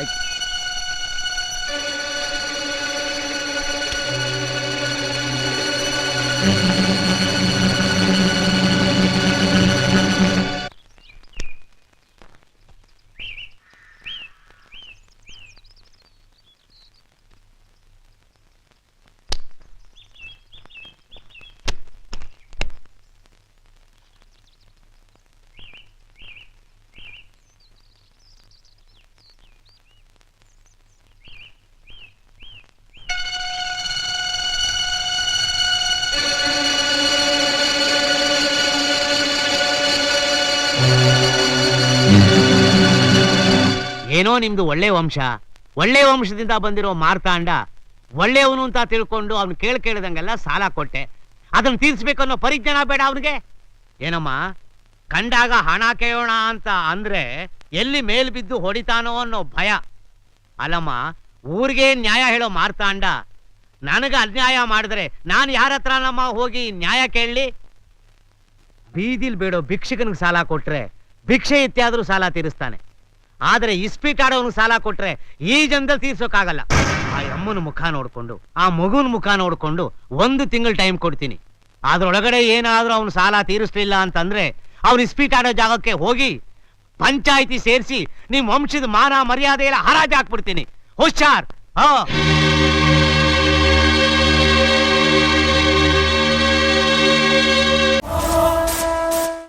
ಆಯ್ತು. ಏನೋ ನಿಮ್ದು ಒಳ್ಳೆ ವಂಶ, ಒಳ್ಳೆ ವಂಶದಿಂದ ಬಂದಿರೋ ಮಾರ್ತಾಂಡ ಒಳ್ಳೆಯವನು ಅಂತ ತಿಳ್ಕೊಂಡು ಅವ್ನು ಕೇಳ್ದಂಗೆಲ್ಲ ಸಾಲ ಕೊಟ್ಟೆ. ಅದನ್ನ ತೀರ್ಸ್ಬೇಕನ್ನೋ ಪರಿಜ್ಞಾನ ಬೇಡ ಅವನಿಗೆ. ಏನಮ್ಮ, ಕಂಡಾಗ ಹಣ ಕೇಳೋಣ ಅಂತ ಅಂದ್ರೆ ಎಲ್ಲಿ ಮೇಲ್ ಬಿದ್ದು ಹೊಡಿತಾನೋ ಅನ್ನೋ ಭಯ. ಅಲ್ಲಮ್ಮ, ಊರಿಗೆ ನ್ಯಾಯ ಹೇಳೋ ಮಾರ್ತಾಂಡ ನನಗೆ ಅನ್ಯಾಯ ಮಾಡಿದ್ರೆ ನಾನು ಯಾರ ಹತ್ರ ನಮ್ಮ ಹೋಗಿ ನ್ಯಾಯ ಕೇಳಲಿ? ಬೀದಿಲ್ ಬೇಡೋ ಭಿಕ್ಷಕನಿಗೆ ಸಾಲ ಕೊಟ್ರೆ ಭಿಕ್ಷೆ ಇತ್ಯಾದ್ರೂ ಸಾಲ ತೀರಿಸ್ತಾನೆ. ಆದ್ರೆ ಇಸ್ಪೀಟ್ ಆಡೋನು ಸಾಲ ಕೊಟ್ರೆ ಈ ಜನದಲ್ಲಿ ತೀರ್ಸೋಕ್ಕಾಗಲ್ಲ. ಆ ಅಮ್ಮನ ಮುಖ ನೋಡ್ಕೊಂಡು ಆ ಮಗುನ ಮುಖ ನೋಡ್ಕೊಂಡು 1 ತಿಂಗಳು ಟೈಮ್ ಕೊಡ್ತೀನಿ. ಅದ್ರೊಳಗಡೆ ಏನಾದ್ರೂ ಅವನು ಸಾಲ ತೀರಿಸ್ಲಿಲ್ಲ ಅಂತಂದ್ರೆ ಅವ್ನು ಇಸ್ಪೀಟ್ ಆಡೋ ಜಾಗಕ್ಕೆ ಹೋಗಿ ಪಂಚಾಯಿತಿ ಸೇರಿಸಿ ನಿಮ್ ವಂಶದ ಮಾನ ಮರ್ಯಾದೆ ಎಲ್ಲ ಹರಾಜ್ ಹಾಕ್ಬಿಡ್ತೀನಿ. ಹುಷಾರ್.